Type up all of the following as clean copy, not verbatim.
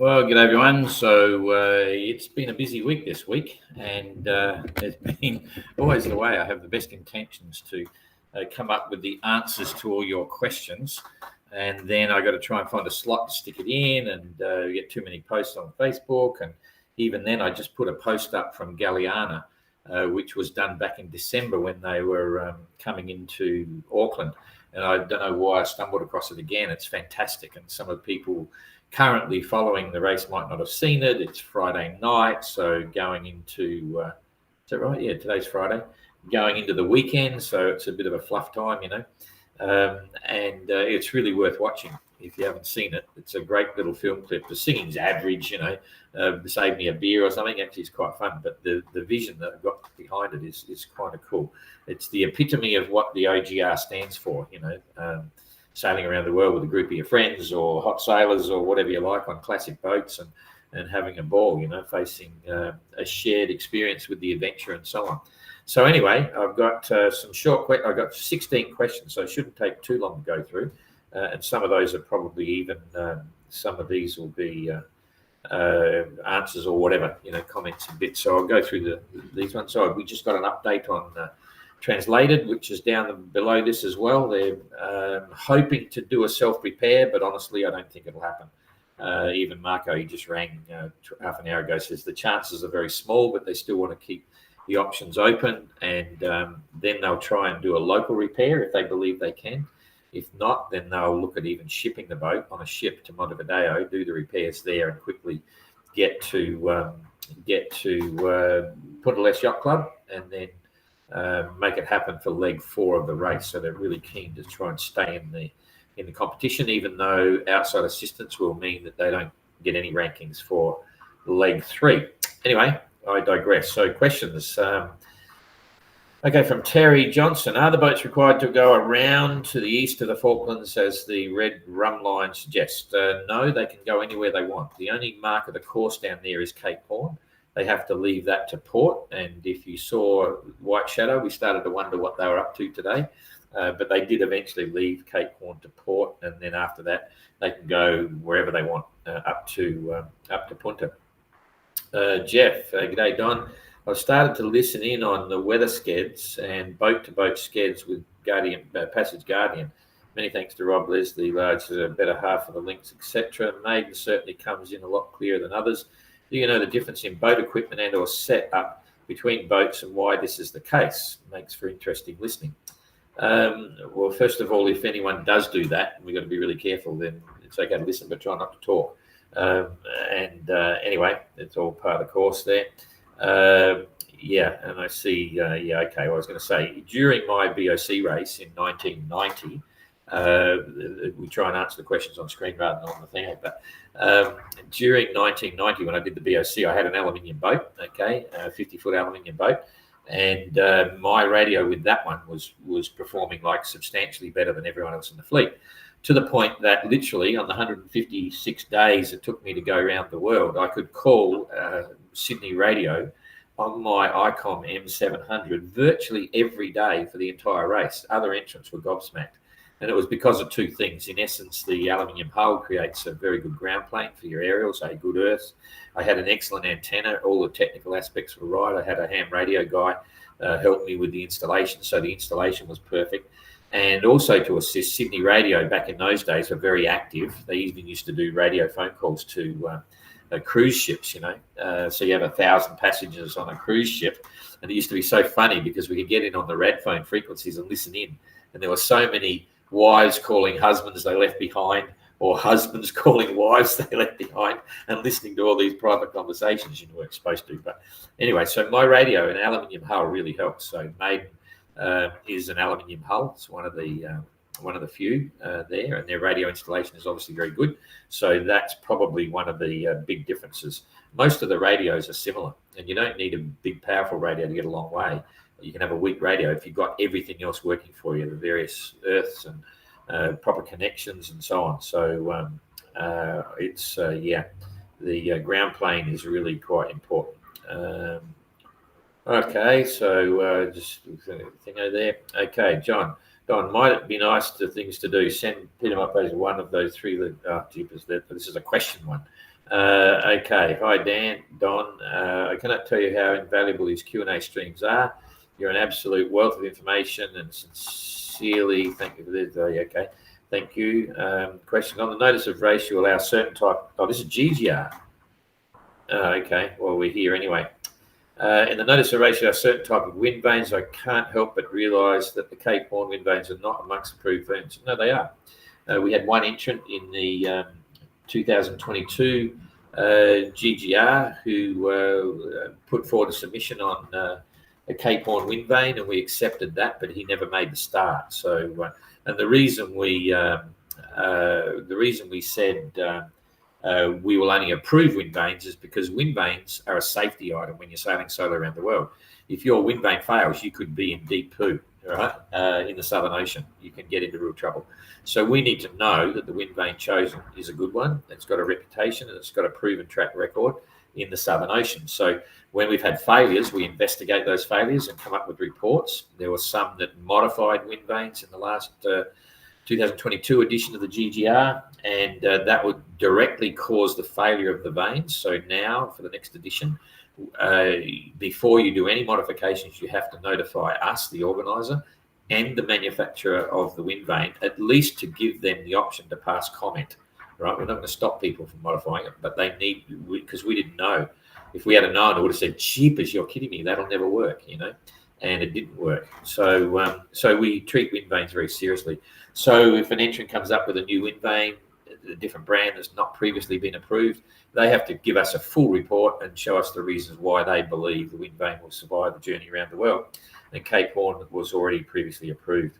Well, good everyone. So it's been a busy week this week, and it's been always the way. I have the best intentions to come up with the answers to all your questions, and then I got to try and find a slot to stick it in, and get too many posts on Facebook, and even then I just put a post up from Galliana, which was done back in December when they were coming into Auckland, and I don't know why I stumbled across it again. It's fantastic, and some of the people currently following the race might not have seen it. It's Friday night, so going into is that right? Yeah, today's Friday. Going into the weekend, so it's a bit of a fluff time, and it's really worth watching if you haven't seen it. It's a great little film clip. The singing's average, save me a beer or something. Actually, it's quite fun, but the vision that I've got behind it is kind of cool. It's the epitome of what the OGR stands for, sailing around the world with a group of your friends or hot sailors or whatever you like on classic boats and having a ball, facing a shared experience with the adventure and so on. So anyway, I've got some short questions. I've got 16 questions, so it shouldn't take too long to go through. And some of those are probably even, some of these will be answers or whatever, comments and bits. So I'll go through these ones. So we just got an update on Translated, which is down below this as well. They're hoping to do a self-repair, but honestly, I don't think it'll happen. Even Marco, he just rang half an hour ago, says the chances are very small, but they still want to keep the options open, and then they'll try and do a local repair if they believe they can. If not, then they'll look at even shipping the boat on a ship to Montevideo, do the repairs there, and quickly get to Punta Leste Yacht Club, and then make it happen for leg 4 of the race. So they're really keen to try and stay in the competition, even though outside assistance will mean that they don't get any rankings for leg 3. Anyway, I digress. So questions. Okay, from Terry Johnson. Are the boats required to go around to the east of the Falklands as the red rum line suggests? No, they can go anywhere they want. The only mark of the course down there is Cape Horn. They have to leave that to port. And if you saw White Shadow, we started to wonder what they were up to today. But they did eventually leave Cape Horn to port. And then after that, they can go wherever they want up to Punta. Jeff, g'day, Don. I've started to listen in on the weather skeds and boat-to-boat skeds with Passage Guardian. Many thanks to Rob Leslie, large better half of the links, etc. Maiden certainly comes in a lot clearer than others. Do you know the difference in boat equipment and or setup between boats and why this is the case? Makes for interesting listening. Well, first of all, if anyone does do that, we've got to be really careful. Then it's okay to listen, but try not to talk. Anyway, it's all part of the course there. And I see, okay, well, I was going to say, during my BOC race in 1990, we try and answer the questions on screen rather than on the thing, but during 1990, when I did the BOC, I had an aluminium boat, okay, a 50-foot aluminium boat, and my radio with that one was performing like substantially better than everyone else in the fleet, to the point that literally on the 156 days it took me to go around the world, I could call Sydney radio on my ICOM M700 virtually every day for the entire race. Other entrants were gobsmacked. And it was because of two things. In essence, the aluminium hull creates a very good ground plane for your aerials, a good earth. I had an excellent antenna. All the technical aspects were right. I had a ham radio guy help me with the installation, so the installation was perfect. And also to assist, Sydney radio back in those days were very active. They even used to do radio phone calls to cruise ships, so you have 1,000 passengers on a cruise ship. And it used to be so funny because we could get in on the rad phone frequencies and listen in. And there were so many wives calling husbands they left behind, or husbands calling wives they left behind, and listening to all these private conversations you weren't supposed to. But anyway, so my radio, an aluminium hull, really helps. So Maiden is an aluminium hull. It's one of the few there, and their radio installation is obviously very good. So that's probably one of the big differences. Most of the radios are similar, and you don't need a big, powerful radio to get a long way. You can have a weak radio if you've got everything else working for you, the various earths and proper connections and so on. So the ground plane is really quite important. Okay, so just thing over there. Okay, Don, might it be nice to things to do? Send Peter up as one of those three. This is a question one. Okay. Hi, Don. I cannot tell you how invaluable these Q&A streams are. You're an absolute wealth of information, and sincerely thank you for this. Okay. Thank you. Question on the notice of race, you allow certain type. Oh, this is GGR. Okay. Well, we're here anyway. In the notice of race, you have certain type of wind vanes. I can't help but realise that the Cape Horn wind vanes are not amongst approved vanes. No, they are. We had one entrant in the 2022 GGR who put forward a submission on a Cape Horn wind vane, and we accepted that, but he never made the start. So, and the reason we said we will only approve wind vanes is because wind vanes are a safety item when you're sailing solo around the world. If your wind vane fails, you could be in deep poo, right? In the Southern Ocean, you can get into real trouble. So we need to know that the wind vane chosen is a good one. It's got a reputation and it's got a proven track record in the Southern Ocean. So when we've had failures, we investigate those failures and come up with reports. There were some that modified wind vanes in the last 2022 edition of the GGR, and that would directly cause the failure of the vanes. So now for the next edition, before you do any modifications, you have to notify us, the organizer, and the manufacturer of the wind vane, at least to give them the option to pass comment. Right? We're not going to stop people from modifying it, but they need, because we didn't know. If we had known, I would have said, "Jeepers, you're kidding me! That'll never work," and it didn't work. So, so we treat wind vanes very seriously. So, if an entrant comes up with a new wind vane, a different brand that's not previously been approved, they have to give us a full report and show us the reasons why they believe the wind vane will survive the journey around the world. And Cape Horn was already previously approved.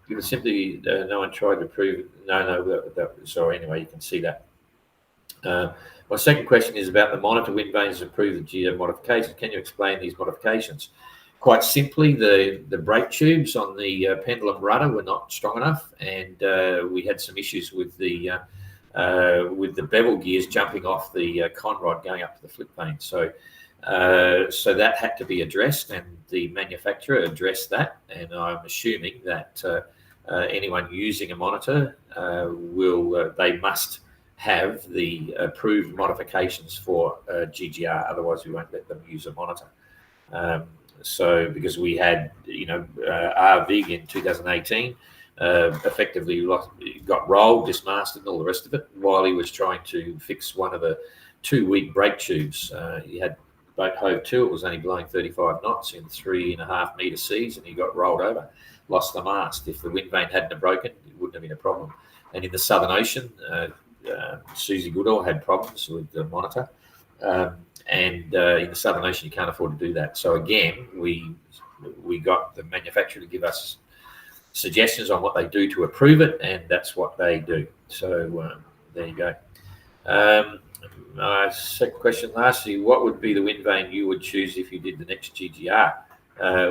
It was simply no one tried to prove it. No. Sorry. Anyway, you can see that. My second question is about the monitor wind vanes approved the geo modifications. Can you explain these modifications? Quite simply, the brake tubes on the pendulum rudder were not strong enough, and we had some issues with the bevel gears jumping off the conrod going up to the flip vane. So that had to be addressed, and the manufacturer addressed that. And I'm assuming that anyone using a monitor they must have the approved modifications for GGR. Otherwise, we won't let them use a monitor. So because we had, RVig in 2018, effectively got rolled, dismasted, and all the rest of it while he was trying to fix one of the 2 weak brake tubes. He had boat hove to, it was only blowing 35 knots in 3.5 meter seas, and he got rolled over, lost the mast. If the wind vane hadn't have broken, it wouldn't have been a problem. And in the Southern Ocean, Susie Goodall had problems with the monitor. And in the Southern Ocean, you can't afford to do that. So again, we got the manufacturer to give us suggestions on what they do to approve it, and that's what they do. So there you go. Second question, lastly, what would be the wind vane you would choose if you did the next GGR?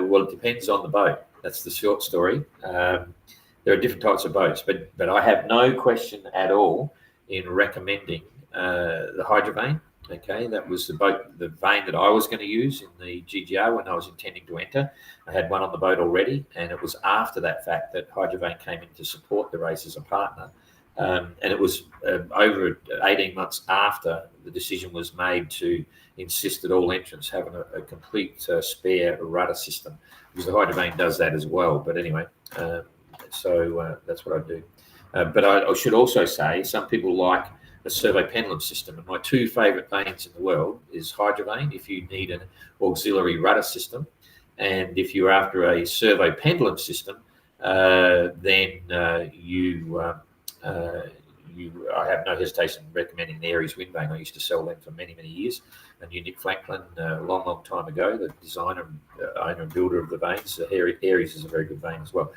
Well, it depends on the boat. That's the short story. There are different types of boats, but I have no question at all in recommending the Hydrovane. Okay, that was the vane that I was going to use in the GGR when I was intending to enter. I had one on the boat already, and it was after that fact that Hydrovane came in to support the race as a partner. And it was over 18 months after the decision was made to insist that all entrants have a complete spare rudder system, because the Hydrovane does that as well. But anyway, so that's what I do. But I should also say some people like a servo pendulum system, and my 2 favourite vanes in the world is Hydrovane if you need an auxiliary rudder system, and if you're after a servo pendulum system, then I have no hesitation in recommending the Aries wind vane. I used to sell them for many, many years. And Nick Franklin, a long, long time ago, the designer, owner and builder of the vanes, Aries is a very good vane as well,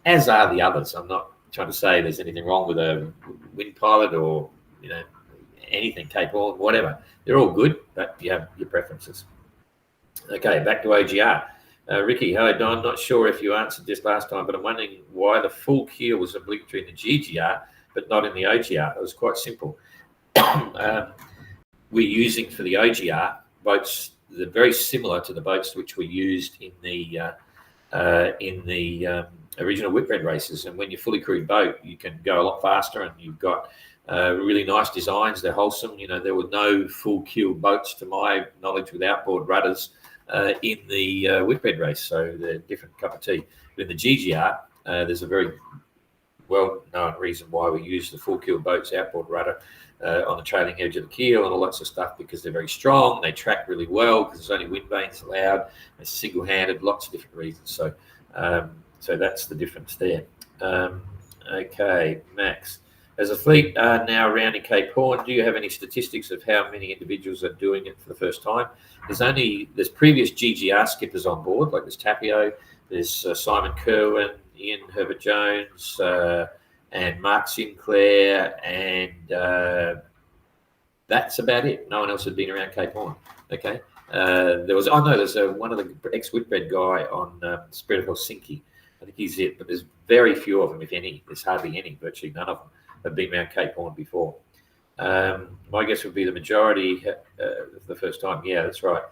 as are the others. I'm not trying to say there's anything wrong with a Wind Pilot or anything, Cape Horn, whatever. They're all good, but you have your preferences. Okay, back to OGR. Ricky, hello, Don. Not sure if you answered this last time, but I'm wondering why the full keel was obligatory in the GGR, but not in the OGR. It was quite simple. We're using for the OGR boats that are very similar to the boats which were used in the original Whitbread races. And when you're fully crewed boat, you can go a lot faster, and you've got Really nice designs. They're wholesome. There were no full keel boats, to my knowledge, with outboard rudders in the whitbread race. So they're a different cup of tea. But in the GGR, there's a very well-known reason why we use the full keel boats, outboard rudder, on the trailing edge of the keel and all that sort of stuff, because they're very strong. They track really well because there's only wind vanes allowed. They're single-handed, lots of different reasons. So that's the difference there. Okay, Max. As a fleet now around in Cape Horn, do you have any statistics of how many individuals are doing it for the first time? There's previous GGR skippers on board, like there's Tapio, there's Simon Kerwin, Ian Herbert Jones, and Mark Sinclair, and that's about it. No one else had been around Cape Horn. Okay. There's one of the ex-Whitbread guy on Spirit of Helsinki. I think he's it, but there's very few of them, if any. There's hardly any, virtually none of them have been around Cape Horn before. My guess would be the majority for the first time. Yeah, that's right.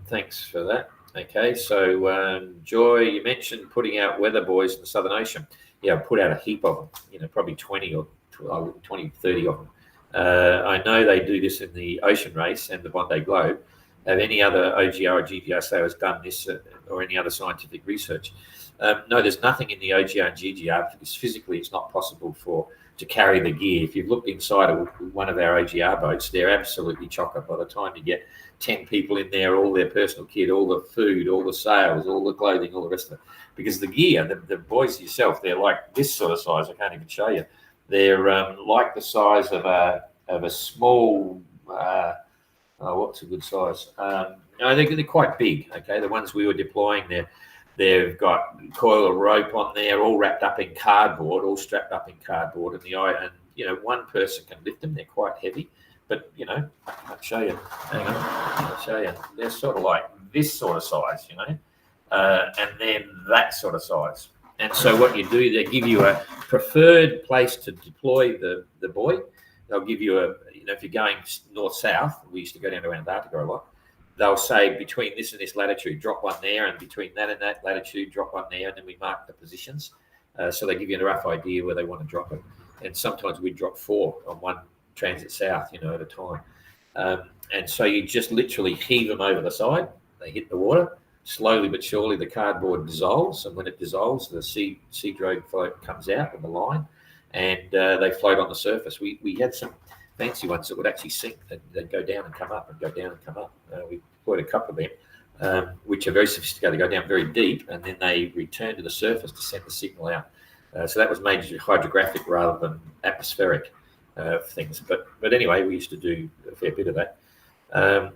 Thanks for that. Okay, so Joy, you mentioned putting out weather buoys in the Southern Ocean. Yeah, I put out a heap of them, probably 20 or 20, 30 of them. I know they do this in the Ocean Race and the Bondi Globe. Have any other OGR or GGR sailors done this or any other scientific research? No, there's nothing in the OGR and GGR because physically it's not possible to carry the gear. If you've looked inside of one of our OGR boats, they're absolutely chocker. By the time you get 10 people in there, all their personal kit, all the food, all the sails, all the clothing, all the rest of it. Because the gear, the buoys yourself, they're like this sort of size. I can't even show you. They're like the size of a small. What's a good size? They're quite big. Okay, the ones we were deploying there. They've got coil of rope on there, all wrapped up in cardboard, all strapped up in cardboard, and one person can lift them. They're quite heavy, but I'll show you. Hang on, I'll show you. They're sort of like this sort of size, and then that sort of size. And so what you do, they give you a preferred place to deploy the buoy. They'll give you if you're going north-south, we used to go down to Antarctica a lot. They'll say between this and this latitude, drop one there, and between that and that latitude, drop one there, and then we mark the positions. So they give you a rough idea where they want to drop it. And sometimes we drop 4 on one transit south, at a time. And so you just literally heave them over the side. They hit the water. Slowly but surely, the cardboard dissolves, and when it dissolves, the sea drogue float comes out of the line, and they float on the surface. We had some fancy ones that would actually sink. They'd go down and come up and go down and come up. We deployed a couple of them, which are very sophisticated. They go down very deep, and then they return to the surface to send the signal out. So that was mainly hydrographic rather than atmospheric things. But anyway, we used to do a fair bit of that,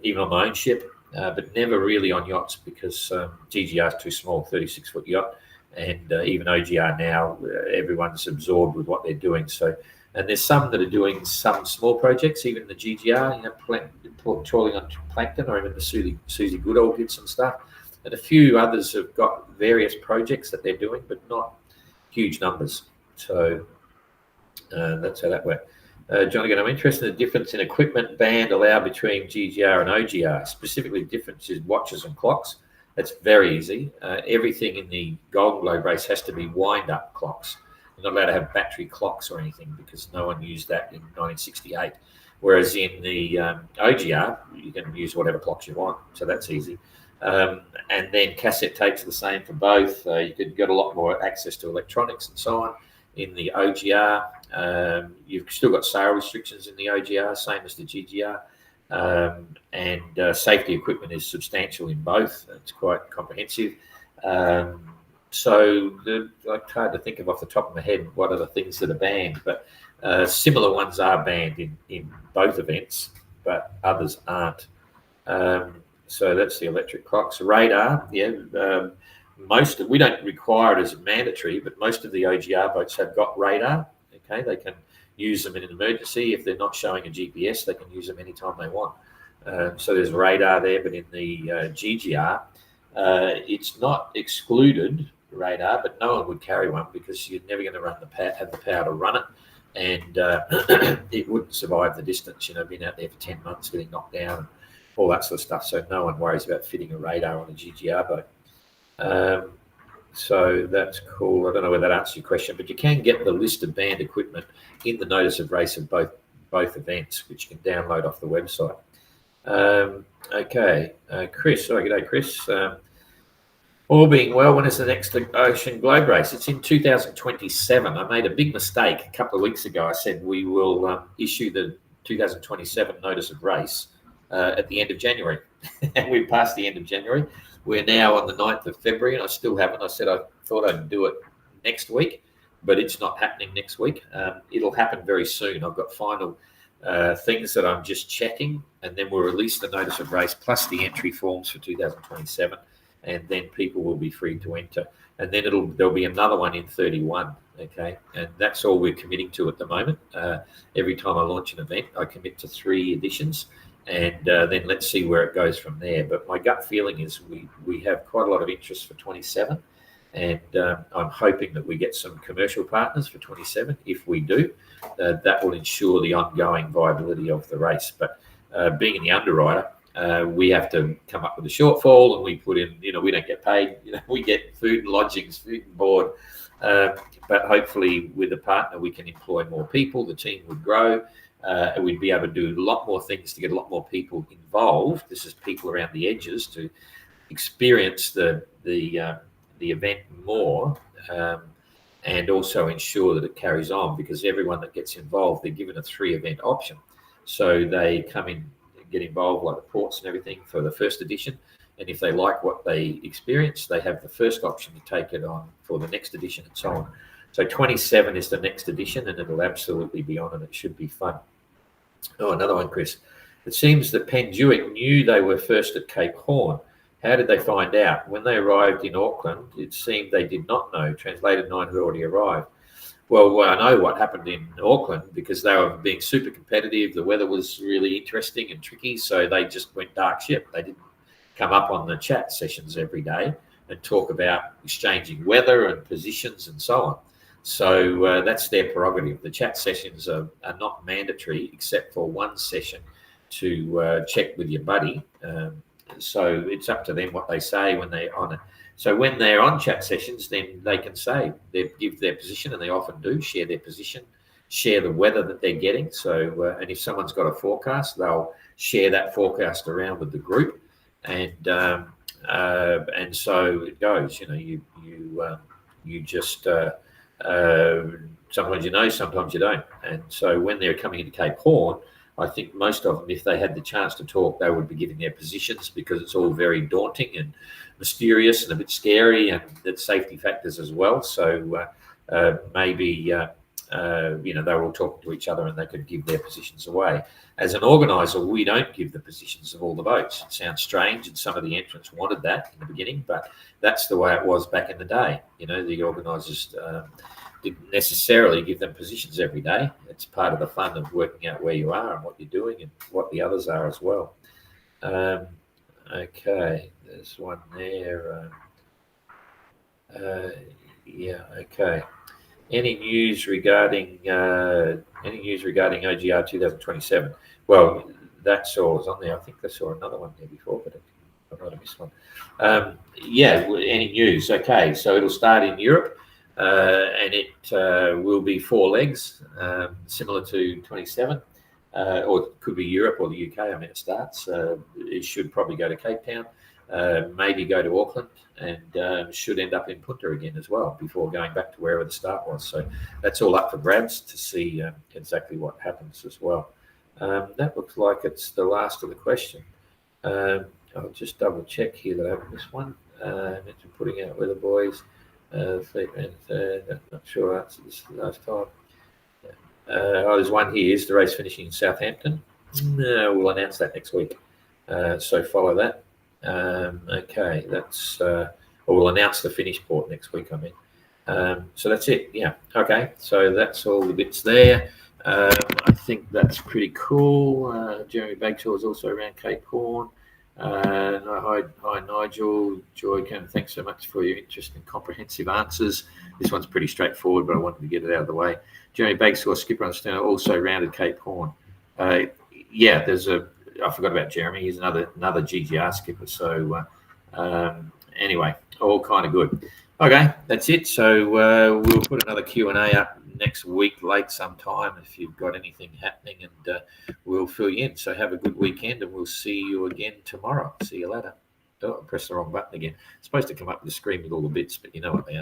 even on my own ship, but never really on yachts because GGR is too small, 36-foot yacht, and even OGR now, everyone's absorbed with what they're doing. So. And there's some that are doing some small projects, even the GGR, trawling on plankton, or even the Susie Goodall did some stuff. And a few others have got various projects that they're doing, but not huge numbers. So that's how that works. John, again, I'm interested in the difference in equipment band allowed between GGR and OGR, specifically differences watches and clocks. That's very easy. Everything in the Golden Globe race has to be wind-up clocks. You're not allowed to have battery clocks or anything because no one used that in 1968. Whereas in the OGR, you can use whatever clocks you want. So that's easy. And then cassette tapes are the same for both. You could get a lot more access to electronics and so on in the OGR. You've still got sail restrictions in the OGR, same as the GGR. And safety equipment is substantial in both. It's quite comprehensive. So it's hard to think of off the top of my head what are the things that are banned, but similar ones are banned in both events, but others aren't. So that's the electric clocks. Radar, yeah. We don't require it as mandatory, but most of the OGR boats have got radar. Okay, they can use them in an emergency. If they're not showing a GPS, they can use them anytime they want. So there's radar there, but in the GGR, it's not excluded radar, but no one would carry one because you're never going to have the power to run it, and it wouldn't survive the distance. Being out there for 10 months, getting knocked down, and all that sort of stuff. So no one worries about fitting a radar on a GGR boat. So that's cool. I don't know whether that answers your question, but you can get the list of banned equipment in the notice of race of both events, which you can download off the website. Okay, Chris. Oh, g'day, Chris. All being well, when is the next Ocean Globe race? It's in 2027. I made a big mistake a couple of weeks ago. I said we will issue the 2027 notice of race at the end of January. And we've passed the end of January. We're now on the 9th of February, and I still haven't. I said I thought I'd do it next week, but it's not happening next week. It'll happen very soon. I've got final things that I'm just checking, and then we'll release the notice of race plus the entry forms for 2027. And then people will be free to enter. And then there'll be another one in 31, okay? And that's all we're committing to at the moment. Every time I launch an event, I commit to 3 editions, and then let's see where it goes from there. But my gut feeling is we have quite a lot of interest for 27, and I'm hoping that we get some commercial partners for 27. If we do, that will ensure the ongoing viability of the race. But being in the underwriter, we have to come up with a shortfall, and we put in, we don't get paid, we get food and lodgings, food and board, but hopefully with a partner we can employ more people, the team would grow, and we'd be able to do a lot more things to get a lot more people involved. This is people around the edges to experience the event more, and also ensure that it carries on, because everyone that gets involved, they're given a 3 event option, so they come in, get involved, like the ports and everything, for the first edition, and if they like what they experience, they have the first option to take it on for the next edition, and so on. So 27 is the next edition, and it'll absolutely be on, and it should be fun. Oh, another one, Chris. It seems that Penduic knew they were first at Cape Horn. How did they find out? When they arrived in Auckland, it seemed they did not know. Translated 9 had already arrived. Well, I know what happened in Auckland, because they were being super competitive. The weather was really interesting and tricky, so they just went dark ship. They didn't come up on the chat sessions every day and talk about exchanging weather and positions and so on. So that's their prerogative. The chat sessions are not mandatory, except for one session to check with your buddy. So it's up to them what they say when they're on it. So when they're on chat sessions, then they can say, they give their position, and they often do share their position, share the weather that they're getting. So, and if someone's got a forecast, they'll share that forecast around with the group, and so it goes. You just sometimes you know, sometimes you don't. And so when they're coming into Cape Horn, I think most of them, if they had the chance to talk, they would be giving their positions, because it's all very daunting and mysterious and a bit scary, and it's safety factors as well. So maybe they were all talking to each other, and they could give their positions away. As an organizer, we don't give the positions of all the boats. It sounds strange, and some of the entrants wanted that in the beginning, but that's the way it was back in the day. The organisers didn't necessarily give them positions every day. It's part of the fun of working out where you are and what you're doing and what the others are as well. Okay, there's one there. Okay. Any news regarding OGR 2027? Well, that's all is on there. I think I saw another one there before, but I might have missed one. Any news? Okay, so it'll start in Europe. And it will be 4 legs, similar to 27, or it could be Europe or the UK. I mean, it starts. It should probably go to Cape Town, maybe go to Auckland, and should end up in Punta again as well before going back to wherever the start was. So that's all up for grabs to see exactly what happens as well. That looks like it's the last of the question. I'll just double check here that I haven't missed one. Mentioned putting out weather buoys. I'm not sure I answered this last time. There's one here. Is the race finishing in Southampton? We'll announce that next week. So follow that. Okay, that's we'll announce the finish port next week. I mean, so that's it. Yeah. Okay. So that's all the bits there. I think that's pretty cool. Jeremy Bagshaw is also around Cape Horn. Hi, Nigel. Joy, thanks so much for your interest and comprehensive answers. This one's pretty straightforward, but I wanted to get it out of the way. Jeremy Bagshaw, skipper on Stern, also rounded Cape Horn. I forgot about Jeremy. He's another GGR skipper. So anyway, all kind of good. Okay, that's it. So we'll put another Q&A up next week late sometime if you've got anything happening, and we'll fill you in. So have a good weekend, and we'll see you again tomorrow. See you later. Oh, I pressed the wrong button again. It's supposed to come up with the screen with all the bits, but you know what they are.